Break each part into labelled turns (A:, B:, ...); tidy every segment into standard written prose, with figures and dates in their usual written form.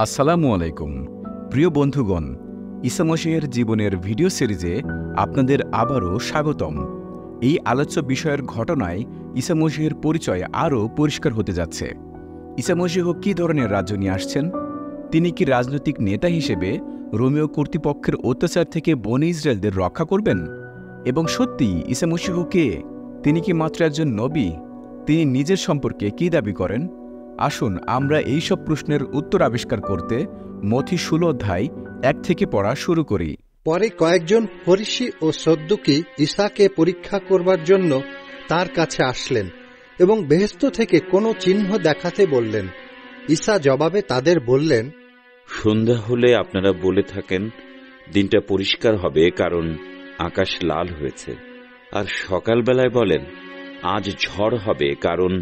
A: আসসালামু আলাইকুম প্রিয় বন্ধুগণ, ঈসা মসীহের জীবনের ভিডিও সিরিজে আপনাদের আবারও স্বাগতম। এই আলোচ্য বিষয়ের ঘটনায় ঈসা মসীহের পরিচয় আরও পরিষ্কার হতে যাচ্ছে। ঈসা মসীহ কী ধরনের রাজ্য নিয়ে আসছেন? তিনি কি রাজনৈতিক নেতা হিসেবে রোমীয় কর্তৃপক্ষের অত্যাচার থেকে বনী ইসরায়েলদের রক্ষা করবেন? এবং সত্যি ঈসা মসীহ কে? তিনি কি মাত্র একজন নবী? তিনি নিজের সম্পর্কে কী দাবি করেন? আসুন আমরা এই সব প্রশ্নের উত্তর আবিষ্কার করতে মথি 16 অধ্যায় 1 থেকে পড়া শুরু করি।
B: পরে কয়েকজন ফরিসি ও সদ্দুকী ঈসাকে পরীক্ষা করবার জন্য তার কাছে আসলেন এবং বেহেশত থেকে কোনো চিহ্ন দেখাতে বললেন। ঈসা জবাবে তাদের বললেন,
C: সন্ধ্যা হলে আপনারা বলে থাকেন দিনটা পরিষ্কার হবে, কারণ আকাশ লাল হয়েছে, আর সকালবেলায় বলেন আজ ঝড় হবে, কারণ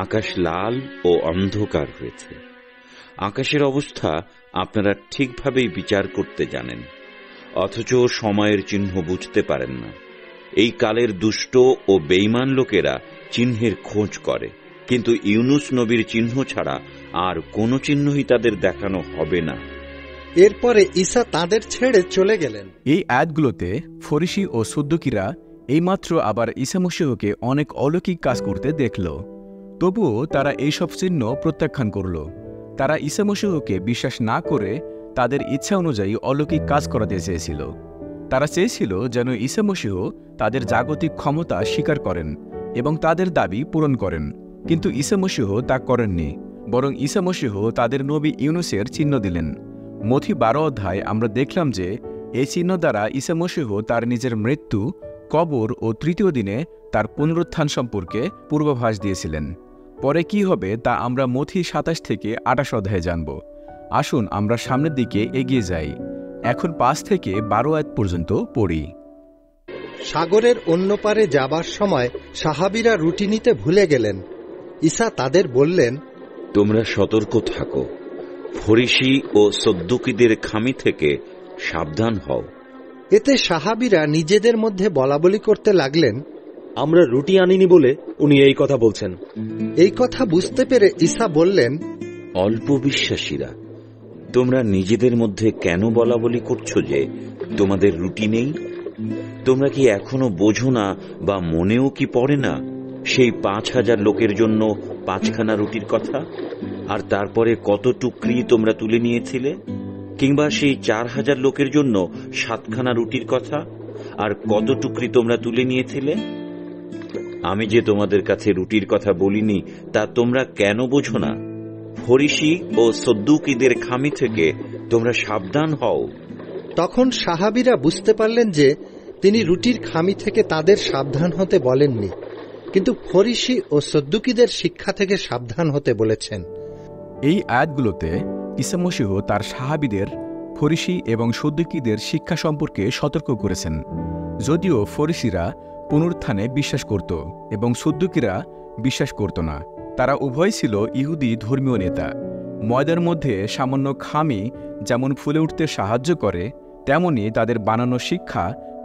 C: আকাশ লাল ও অন্ধকার হয়েছে। আকাশের অবস্থা আপনারা ঠিকভাবেই বিচার করতে জানেন, অথচ সময়ের চিহ্ন বুঝতে পারেন না। এই কালের দুষ্ট ও বেঈমান লোকেরা চিহ্নের খোঁজ করে, কিন্তু ইউনুস নবীর চিহ্ন ছাড়া আর কোনো চিহ্নই তাদের দেখানো হবে না।
B: এরপরে ঈসা তাদের ছেড়ে চলে গেলেন।
A: এই আয়াতগুলোতে ফরিসি ও সদ্দুকীরা এইমাত্র আবার ঈসা মসীহকে অনেক অলৌকিক কাজ করতে দেখল, তবুও তারা এইসব চিহ্ন প্রত্যাখ্যান করল। তারা ঈসা মসীহকে বিশ্বাস না করে তাদের ইচ্ছা অনুযায়ী অলৌকিক কাজ করাতে চেয়েছিল। তারা চেয়েছিল যেন ঈসা মসীহ তাদের জাগতিক ক্ষমতা স্বীকার করেন এবং তাদের দাবি পূরণ করেন, কিন্তু ঈসা মসীহ তা করেননি। বরং ঈসা মসীহ তাদের নবী ইউনুসের চিহ্ন দিলেন। মথি 12 অধ্যায় আমরা দেখলাম যে এই চিহ্ন দ্বারা ঈসা মসীহ তার নিজের মৃত্যু, কবর ও তৃতীয় দিনে তার পুনরুত্থান সম্পর্কে পূর্বাভাস দিয়েছিলেন। পরে কি হবে তা আমরা মথি 27 থেকে 28 অধ্যায়ে জানব। আসুন আমরা সামনের দিকে এগিয়ে যাই। এখন 5 থেকে 12 আয়াত পর্যন্ত পড়ি।
B: সাগরের অন্য পারে যাবার সময় সাহাবীরা রুটি নিতে ভুলে গেলেন। ঈসা তাদের বললেন,
C: তোমরা সতর্ক থাকো, ফরিসি ও সদ্দুকীদের খামি থেকে সাবধান হও।
B: এতে সাহাবীরা নিজেদের মধ্যে বলাবলি করতে লাগলেন,
D: আমরা রুটি আনিনি বলে উনি এই কথা বলছেন।
B: এই কথা বুঝতে পেরে ঈসা বললেন,
C: অল্প বিশ্বাসীরা, তোমরা নিজেদের মধ্যে কেন বলাবলি করছো যে তোমাদের রুটি নেই? তোমরা কি এখনো বোঝো না বা মনেও কি পড়ে না সেই 5000 লোকের জন্য 5খানা রুটির কথা? আর তারপরে কত টুকরি তোমরা তুলে নিয়েছিলে? কিংবা সেই 4000 লোকের জন্য 7খানা রুটির কথা, আর কত টুকরি তোমরা তুলে নিয়েছিলে? আমি যে তোমাদের কাছে রুটির কথা বলিনি তা তোমরা কেন বোঝো না? ফরিসি ও সদ্দুকীদের খামি থেকে তোমরা সাবধান হও।
B: তখন সাহাবীরা বুঝতে পারলেন যে তিনি রুটির খামি থেকে তাদের সাবধান হতে বলেননি, কিন্তু ফরিসি ও সদ্দুকীদের শিক্ষা থেকে সাবধান হতে বলেছেন।
A: এই আয়াতগুলোতে ঈসা মসীহ তার সাহাবীদের ফরিসি এবং সদ্দুকীদের শিক্ষা সম্পর্কে সতর্ক করেছেন। যদিও ফরিসিরা পুনরুত্থানে বিশ্বাস করত এবং সদ্দুকীরা বিশ্বাস করত না। তারা উভয় ছিল ইহুদি ধর্মীয় নেতা। ময়দার মধ্যে সামান্য খামি যেমন ফুলে উঠতে সাহায্য করে, তেমনি তাদের বানানো শিক্ষা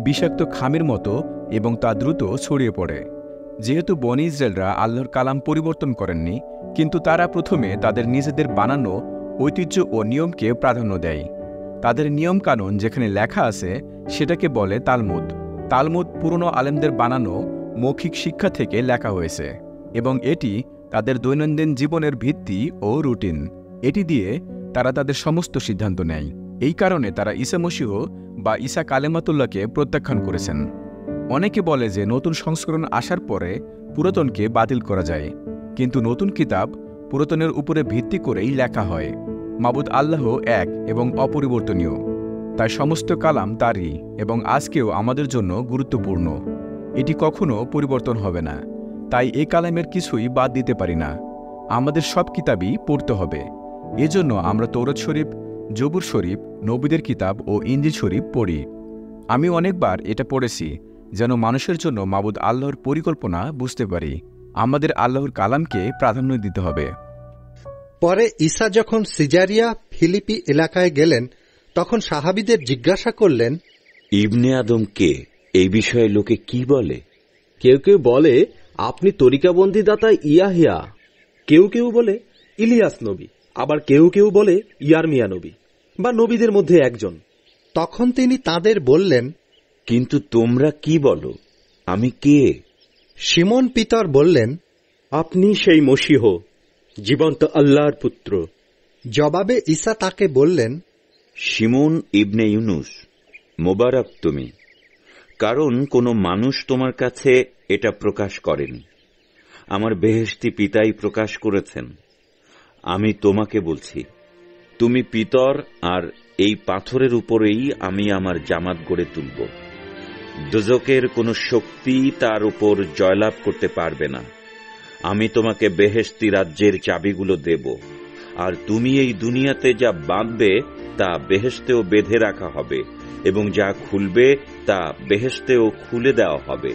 A: বিষাক্ত খামির মতো এবং তা দ্রুত ছড়িয়ে পড়ে। যেহেতু বনী ইসরায়েলরা আল্লাহর কালাম পরিবর্তন করেননি, কিন্তু তারা প্রথমে তাদের নিজেদের বানানো ঐতিহ্য ও নিয়মকে প্রাধান্য দেয়। তাদের নিয়ম কানুন যেখানে লেখা আছে সেটাকে বলে তালমুদ। তালমুদ পুরনো আলেমদের বানানো মৌখিক শিক্ষা থেকে লেখা হয়েছে এবং এটি তাদের দৈনন্দিন জীবনের ভিত্তি ও রুটিন। এটি দিয়ে তারা তাদের সমস্ত সিদ্ধান্ত নেয়। এই কারণে তারা ঈসা মসীহ বা ঈসা কালেমাতুল্লাহকে প্রত্যাখ্যান করেছেন। অনেকে বলে যে নতুন সংস্করণ আসার পরে পুরাতনকে বাতিল করা যায়, কিন্তু নতুন কিতাব পুরাতনের উপরে ভিত্তি করেই লেখা হয়। মাবুদ আল্লাহ এক এবং অপরিবর্তনীয়, তাই সমস্ত কালাম তারই এবং আজকেও আমাদের জন্য গুরুত্বপূর্ণ। এটি কখনো পরিবর্তন হবে না, তাই এই কালামের কিছুই বাদ দিতে পারি না। আমাদের সব কিতাবই পড়তে হবে। এজন্য আমরা তৌরাত শরীফ, জবুর শরীফ, নবীদের কিতাব ও ইনজিল শরীফ পড়ি। আমি অনেকবার এটা পড়েছি যেন মানুষের জন্য মাবুদ আল্লাহর পরিকল্পনা বুঝতে পারি। আমাদের আল্লাহর কালামকে প্রাধান্য দিতে হবে।
B: পরে ঈসা যখন সিজারিয়া ফিলিপি এলাকায় গেলেন, তখন সাহাবীদের জিজ্ঞাসা করলেন,
C: ইবনে আদম কে? এই বিষয়ে লোকে কি বলে?
D: কেউ কেউ বলে আপনি তরিকাবন্দী দাতা ইয়াহিয়া, কেউ কেউ বলে ইলিয়াস নবী, আবার কেউ কেউ বলে ইয়ারমিয়া নবী বা নবীদের মধ্যে একজন।
B: তখন তিনি তাদের বললেন,
C: কিন্তু তোমরা কি বলো, আমি কে?
B: শিমন পিতর বললেন,
D: আপনি সেই মসীহ, জীবন্ত আল্লাহর পুত্র।
B: জবাবে ঈসা তাকে বললেন,
C: শিমোন ইবনে ইউনুস, মোবারক তুমি, কারণ কোনো মানুষ তোমার কাছে এটা প্রকাশ করেনি, আমার বেহেশতি পিতাই প্রকাশ করেছেন। আমি তোমাকে বলছি, তুমি পিতর, আর এই পাথরের উপরেই আমি আমার জামাত গড়ে তুলব। দোজকের কোনো শক্তি তার উপর জয়লাভ করতে পারবে না। আমি তোমাকে বেহেশতি রাজ্যের চাবিগুলো দেব, আর তুমি এই দুনিয়াতে যা বাঁধবে তা বেহেশতেও বেঁধে রাখা হবে, এবং যা খুলবে তা বেহেশতেও খুলে দেওয়া হবে।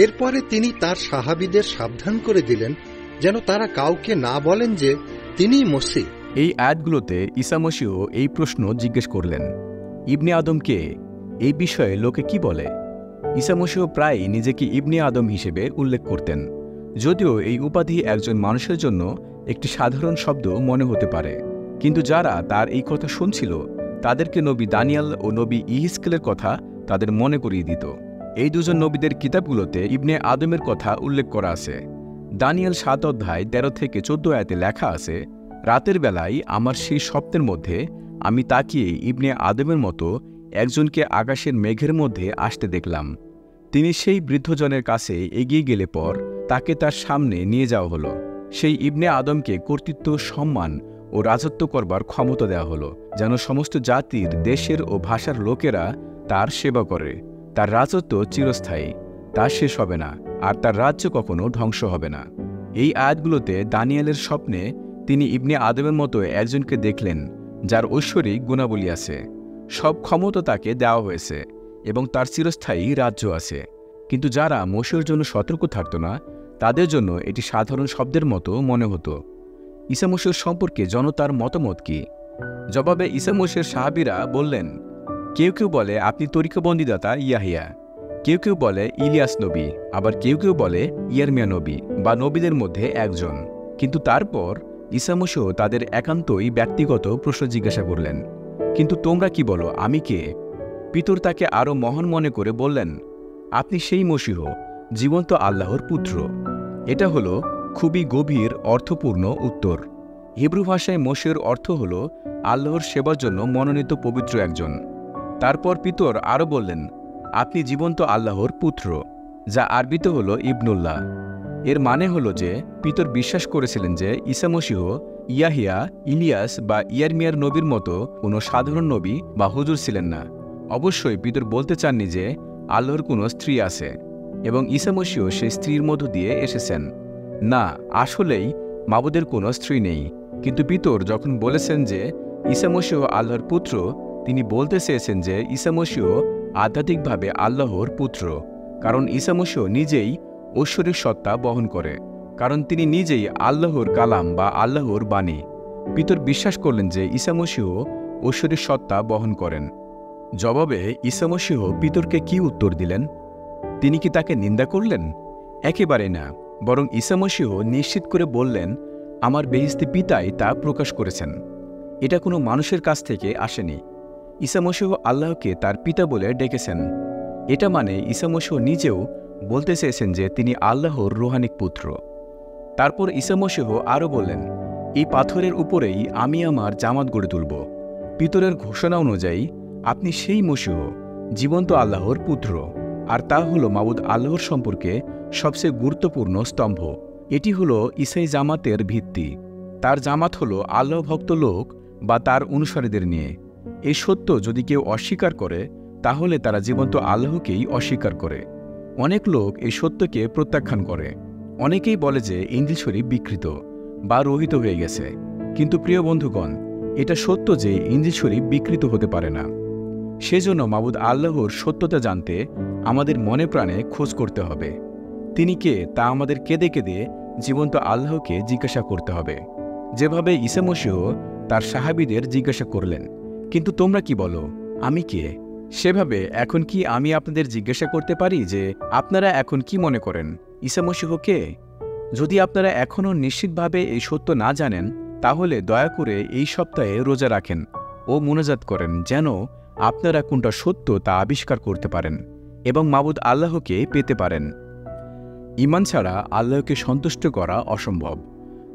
B: এরপরে তিনি তার সাহাবীদের সাবধান করে দিলেন যেন তারা কাউকে না বলেন যে তিনিই মসীহ।
A: এই আয়াতগুলোতে ঈসা মসীহ এই প্রশ্ন জিজ্ঞেস করলেন, ইবনে আদম কে? এই বিষয়ে লোকে কি বলে? ঈসা মসীহ প্রায়ই নিজেকে ইবনে আদম হিসেবে উল্লেখ করতেন, যদিও এই উপাধি একজন মানুষের জন্য একটি সাধারণ শব্দ মনে হতে পারে, কিন্তু যারা তার এই কথা শুনছিল তাদেরকে নবী দানিয়েল ও নবী ইহিস্কেলের কথা তাদের মনে করিয়ে দিত। এই দুজন নবীদের কিতাবগুলোতে ইবনে আদমের কথা উল্লেখ করা আছে। দানিয়েল 7 অধ্যায় 13 থেকে 14 আয়াতে লেখা আছে, রাতের বেলায় আমার সেই স্বপ্নের মধ্যে আমি তাকিয়ে ইবনে আদমের মতো একজনকে আকাশের মেঘের মধ্যে আসতে দেখলাম। তিনি সেই বৃদ্ধজনের কাছে এগিয়ে গেলে পর তাকে তার সামনে নিয়ে যাওয়া হলো। সেই ইবনে আদমকে কর্তৃত্ব, সম্মান ও রাজত্ব করবার ক্ষমতা দেওয়া হলো, যেন সমস্ত জাতির, দেশের ও ভাষার লোকেরা তার সেবা করে। তার রাজত্ব চিরস্থায়ী, তা শেষ হবে না, আর তার রাজ্য কখনো ধ্বংস হবে না। এই আয়াতগুলোতে দানিয়েলের স্বপ্নে তিনি ইবনে আদমের মতো একজনকে দেখলেন, যার ঐশ্বরিক গুণাবলী আছে, সব ক্ষমতা তাকে দেওয়া হয়েছে এবং তার চিরস্থায়ী রাজ্য আছে। কিন্তু যারা মসীহর জন্য সতর্ক থাকত না, তাদের জন্য এটি সাধারণ শব্দের মতো মনে হতো। ঈসা মসীহ সম্পর্কে জনতার মতামত কি? জবাবে ঈসা মসীহের সাহাবীরা বললেন, কেউ কেউ বলে আপনি তরিকাবন্দীদাতা ইয়াহিয়া, কেউ কেউ বলে ইলিয়াস নবী, আবার কেউ কেউ বলে ইয়ারমিয়া নবী বা নবীদের মধ্যে একজন। কিন্তু তারপর ঈসা মসীহ তাদের একান্তই ব্যক্তিগত প্রশ্ন জিজ্ঞাসা করলেন, কিন্তু তোমরা কি বলো, আমি কে? পিতর তাকে আরও মহান মনে করে বললেন, আপনি সেই মসীহ, জীবন্ত আল্লাহর পুত্র। এটা হলো খুবই গভীর, অর্থপূর্ণ উত্তর। হিব্রু ভাষায় মসীহর অর্থ হল আল্লাহর সেবার জন্য মনোনীত পবিত্র একজন। তারপর পিতর আরও বললেন, আপনি জীবন্ত আল্লাহর পুত্র, যা আরবিতে হল ইবনুল্লাহ। এর মানে হল যে পিতর বিশ্বাস করেছিলেন যে ঈসা মসীহ ইয়াহিয়া, ইলিয়াস বা ইয়ারমিয়ার নবীর মতো কোনো সাধারণ নবী বা হুজুর ছিলেন না। অবশ্যই পিতর বলতে চাননি যে আল্লাহর কোনো স্ত্রী আছে এবং ঈসা মসীহ সেই স্ত্রীর মধ্য দিয়ে এসেছেন। না, আসলেই মাবুদের কোনো স্ত্রী নেই। কিন্তু পিতর যখন বলেছেন যে ঈসা মসীহ আল্লাহর পুত্র, তিনি বলতে চেয়েছেন যে ঈসা মসীহ আধ্যাত্মিকভাবে আল্লাহর পুত্র, কারণ ঈসা মসীহ নিজেই ঐশ্বরিক সত্তা বহন করে, কারণ তিনি নিজেই আল্লাহর কালাম বা আল্লাহর বাণী। পিতর বিশ্বাস করলেন যে ঈসা মসীহ ঐশ্বরিক সত্তা বহন করেন। জবাবে ঈসা মসীহ পিতরকে কি উত্তর দিলেন? তিনি কি তাকে নিন্দা করলেন? একেবারে না, বরং ঈসা মসীহ নিশ্চিত করে বললেন, আমার বেহেশতি পিতাই তা প্রকাশ করেছেন, এটা কোনো মানুষের কাছ থেকে আসেনি। ঈসা মসীহ আল্লাহকে তার পিতা বলে ডেকেছেন। এটা মানে ঈসা মসীহ নিজেও বলতে চেয়েছেন যে তিনি আল্লাহর রূহানিক পুত্র। তারপর ঈসা মসীহ আরও বললেন, এই পাথরের উপরেই আমি আমার জামাত গড়ে তুলব। পিতরের ঘোষণা অনুযায়ী আপনি সেই মসীহ, জীবন্ত আল্লাহর পুত্র, আর তা হল মাবুদ আল্লাহর সম্পর্কে সবচেয়ে গুরুত্বপূর্ণ স্তম্ভ। এটি হল ঈসাই জামাতের ভিত্তি। তার জামাত হল আল্লাহ ভক্ত লোক বা তার অনুসারীদের নিয়ে। এই সত্য যদি কেউ অস্বীকার করে, তাহলে তারা জীবন্ত আল্লাহকেই অস্বীকার করে। অনেক লোক এই সত্যকে প্রত্যাখ্যান করে। অনেকেই বলে যে ইনজিল শরীফ বিকৃত বা রহিত হয়ে গেছে। কিন্তু প্রিয় বন্ধুগণ, এটা সত্য যে ইনজিল শরীফ বিকৃত হতে পারে না। সেজন্য মাবুদ আল্লাহর সত্যতা জানতে আমাদের মনে প্রাণে খোঁজ করতে হবে। তিনি কে তা আমাদের কেঁদে কেঁদে জীবন্ত আল্লাহকে জিজ্ঞাসা করতে হবে, যেভাবে ঈসা মসীহ তার সাহাবীদের জিজ্ঞাসা করলেন, কিন্তু তোমরা কি বলো, আমি কে? সেভাবে এখন কি আমি আপনাদের জিজ্ঞাসা করতে পারি যে আপনারা এখন কি মনে করেন, ঈসা মসীহ কে? যদি আপনারা এখনও নিশ্চিতভাবে এই সত্য না জানেন, তাহলে দয়া করে এই সপ্তাহে রোজা রাখেন ও মোনাজাত করেন, যেন আপনারা কোনটা সত্য তা আবিষ্কার করতে পারেন এবং মাবুদ আল্লাহকে পেতে পারেন। ঈমান ছাড়া আল্লাহকে সন্তুষ্ট করা অসম্ভব,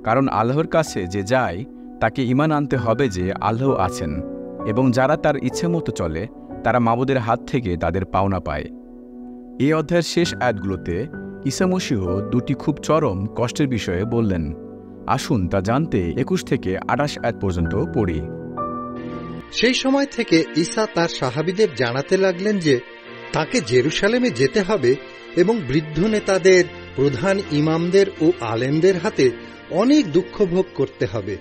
A: কারণ আল্লাহর কাছে যে যায় তাকে ঈমান আনতে হবে যে আল্লাহ আছেন, এবং যারা তার ইচ্ছামতো চলে তারা মাবুদের হাত থেকে তাদের পাওনা পায়। এই অধ্যায়ের শেষ আয়াতগুলোতে ঈসা মসীহ দুটি খুব চরম কষ্টের বিষয়ে বললেন। আসুন তা জানতে 21 থেকে 28 আয়াত পর্যন্ত পড়ি।
B: সেই সময় থেকে ঈসা তার সাহাবীদের জানাতে লাগলেন যে তাকে জেরুসালেমে যেতে হবে এবং বৃদ্ধ নেতাদের, প্রধান ইমামদের ও আলেমদের হাতে অনেক দুঃখ ভোগ করতে হবে।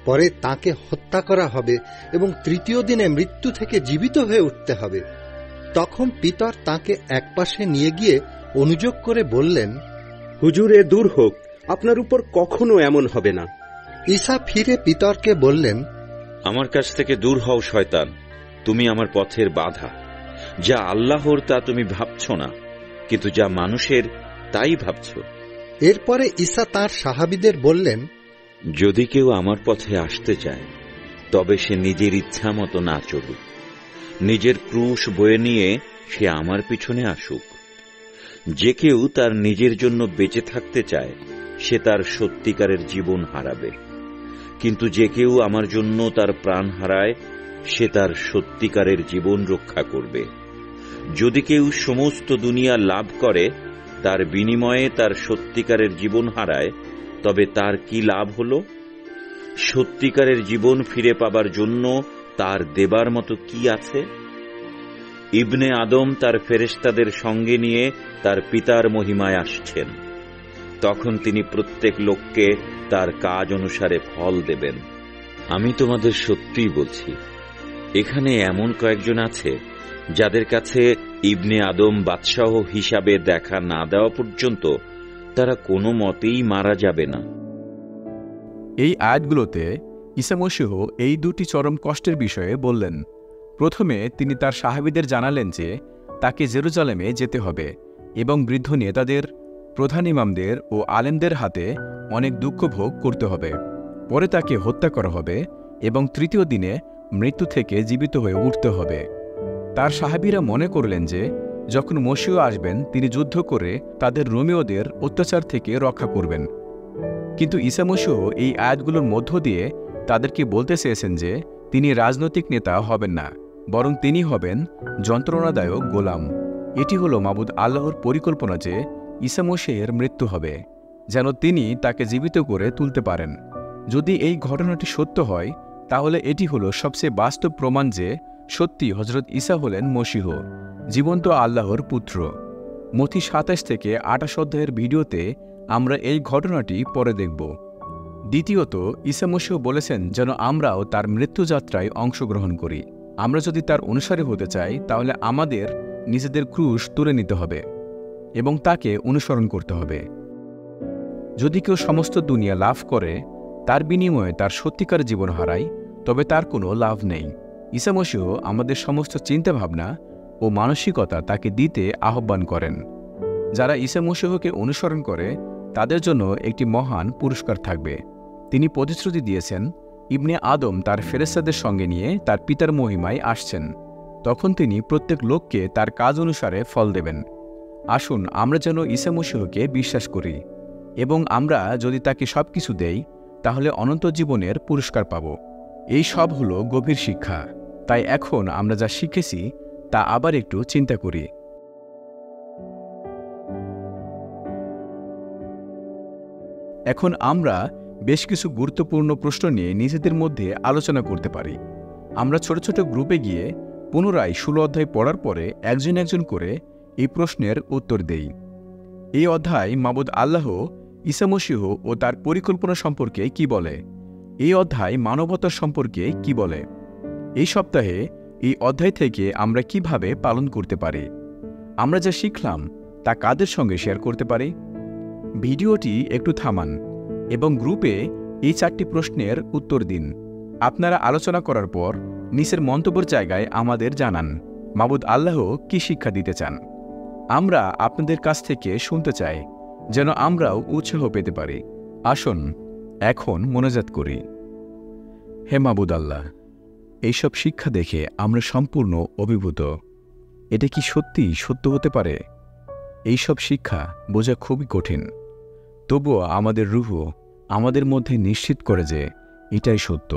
B: পরে তাকে হত্যা করা হবে এবং তৃতীয় দিনে মৃত্যু থেকে জীবিত হয়ে উঠতে হবে। তখন পিতর তাকে একপাশে নিয়ে গিয়ে অনুযোগ করে বললেন,
D: হুজুর, এ দূর হোক, আপনার উপর কখনো এমন হবে না।
B: ঈসা ফিরে পিতরকে বললেন,
C: আমার কাছ থেকে দূর হও শয়তান, তুমি আমার পথের বাধা। যা আল্লাহর তা তুমি ভাবছ না, কিন্তু যা মানুষের তাই ভাবছ।
B: এরপরে ঈসা তাঁর সাহাবীদের বললেন,
C: যদি কেউ আমার পথে আসতে চায় তবে সে নিজের ইচ্ছা মতো না চলুক, নিজের ক্রুশ বয়ে নিয়ে সে আমার পিছনে আসুক। যে কেউ তার নিজের জন্য বেঁচে থাকতে চায় সে তার সত্যিকারের জীবন হারাবে, কিন্তু যে কেউ আমার জন্য তার প্রাণ হারায় সে তার সত্যিকারের জীবন রক্ষা করবে। যদি কেউ সমস্ত দুনিয়া লাভ করে তার বিনিময়ে তার সত্যিকারের জীবন হারায়, তবে তার কি লাভ হল? সত্যিকারের জীবন ফিরে পাবার জন্য তার দেবার মতো কি আছে? ইবনে আদম তার ফেরেশতাদের সঙ্গে নিয়ে তার পিতার মহিমায় আসছেন। তখন তিনি প্রত্যেক লোককে তার কাজ অনুসারে ফল দেবেন। আমি তোমাদের সত্যিই বলছি, এখানে এমন কয়েকজন আছে যাদের কাছে ইবনে আদম বাদশাহ হিসাবে দেখা না দেওয়া পর্যন্ত তারা কোনো মতেই মারা যাবে না।
A: এই আয়াতগুলোতে ঈসা মসীহ এই দুটি চরম কষ্টের বিষয়ে বললেন। প্রথমে তিনি তার সাহাবীদের জানালেন যে তাকে জেরুজালেমে যেতে হবে এবং বৃদ্ধ নেতাদের, প্রধান ইমামদের ও আলেমদের হাতে অনেক দুঃখ ভোগ করতে হবে। পরে তাকে হত্যা করা হবে এবং তৃতীয় দিনে মৃত্যু থেকে জীবিত হয়ে উঠতে হবে। তার সাহাবীরা মনে করলেন যে যখন মসীহ আসবেন তিনি যুদ্ধ করে তাদের রোমীয়দের অত্যাচার থেকে রক্ষা করবেন। কিন্তু ঈসা মসীহ এই আয়াতগুলোর মধ্য দিয়ে তাদেরকে বলতে চেয়েছেন যে তিনি রাজনৈতিক নেতা হবেন না, বরং তিনি হবেন যন্ত্রণাদায়ক গোলাম। এটি হল মাবুদ আল্লাহর পরিকল্পনা যে ঈসা মসীহের মৃত্যু হবে, যেন তিনি তাকে জীবিত করে তুলতে পারেন। যদি এই ঘটনাটি সত্য হয় তাহলে এটি হল সবচেয়ে বাস্তব প্রমাণ যে সত্যি হজরত ঈসা হলেন মসীহ, জীবন্ত আল্লাহর পুত্র। মথি 27 থেকে 28 অধ্যায়ের ভিডিওতে আমরা এই ঘটনাটি পরে দেখব। দ্বিতীয়ত, ঈসা মসীহ বলেছেন যেন আমরাও তার মৃত্যুযাত্রায় অংশগ্রহণ করি। আমরা যদি তার অনুসারী হতে চাই তাহলে আমাদের নিজেদের ক্রুশ তুলে নিতে হবে এবং তাকে অনুসরণ করতে হবে। যদি কেউ সমস্ত দুনিয়া লাভ করে তার বিনিময়ে তার সত্যিকার জীবন হারায়, তবে তার কোনো লাভ নেই। ঈসা মসীহ আমাদের সমস্ত চিন্তাভাবনা ও মানসিকতা তাকে দিতে আহ্বান করেন। যারা ঈসা মসীহকে অনুসরণ করে তাদের জন্য একটি মহান পুরস্কার থাকবে। তিনি প্রতিশ্রুতি দিয়েছেন ইবনে আদম তার ফেরেশতাদের সঙ্গে নিয়ে তার পিতার মহিমায় আসছেন। তখন তিনি প্রত্যেক লোককে তার কাজ অনুসারে ফল দেবেন। আসুন আমরা যেন ঈসা মসীহকে বিশ্বাস করি এবং আমরা যদি তাকে সবকিছু দেই তাহলে অনন্ত জীবনের পুরস্কার পাব। এই সব হলো গভীর শিক্ষা। তাই এখন আমরা যা শিখেছি তা আবার একটু চিন্তা করি। এখন আমরা বেশ কিছু গুরুত্বপূর্ণ প্রশ্ন নিয়ে নিজেদের মধ্যে আলোচনা করতে পারি। আমরা ছোট ছোট গ্রুপে গিয়ে পুনরায় 16 অধ্যায় পড়ার পরে একজন একজন করে এই প্রশ্নের উত্তর দেই। এই অধ্যায় মাবুদ আল্লাহ, ঈসা মসীহ ও তার পরিকল্পনা সম্পর্কে কি বলে? এই অধ্যায় মানবতার সম্পর্কে কি বলে? এই সপ্তাহে এই অধ্যায় থেকে আমরা কিভাবে পালন করতে পারি? আমরা যা শিখলাম তা কাদের সঙ্গে শেয়ার করতে পারি? ভিডিওটি একটু থামান এবং গ্রুপে এই 4টি প্রশ্নের উত্তর দিন। আপনারা আলোচনা করার পর নিচের মন্তব্যের জায়গায় আমাদের জানান মাবুদ আল্লাহ কি শিক্ষা দিতে চান। আমরা আপনাদের কাছ থেকে শুনতে চাই যেন আমরাও উৎসাহ পেতে পারি। আসুন এখন মোনাজাত করি। হে মাবুদ আল্লাহ, এইসব শিক্ষা দেখে আমরা সম্পূর্ণ অভিভূত। এটা কি সত্যিই সত্য হতে পারে? এইসব শিক্ষা বোঝা খুবই কঠিন, তবুও আমাদের রূহ আমাদের মধ্যে নিশ্চিত করে যে এটাই সত্য।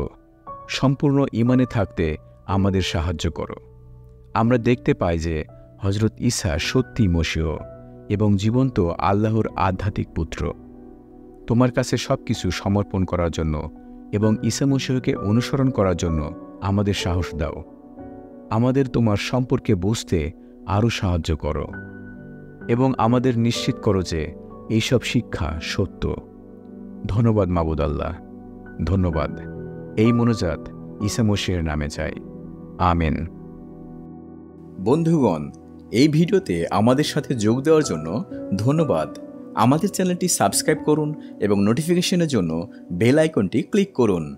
A: সম্পূর্ণ ঈমানে থাকতে আমাদের সাহায্য করো। আমরা দেখতে পাই যে হযরত ঈসা সত্যি মসীহ এবং জীবন্ত আল্লাহর আধ্যাত্মিক পুত্র। তোমার কাছে সবকিছু সমর্পণ করার জন্য এবং ঈসা মসীহকে অনুসরণ করার জন্য আমাদের সাহস দাও। আমাদের তোমার সম্পর্কে বুঝতে আরও সাহায্য করো এবং আমাদের নিশ্চিত করো যে এইসব শিক্ষা সত্য। ধন্যবাদ মাবুদ আল্লাহ, ধন্যবাদ। এই মোনাজাত ঈসা মসীহের নামে চাই, আমিন।
E: বন্ধুগণ, এই ভিডিওতে আমাদের সাথে যোগ দেওয়ার জন্য ধন্যবাদ। আমাদের চ্যানেলটি সাবস্ক্রাইব করুন এবং নোটিফিকেশনের জন্য বেল আইকনটি ক্লিক করুন।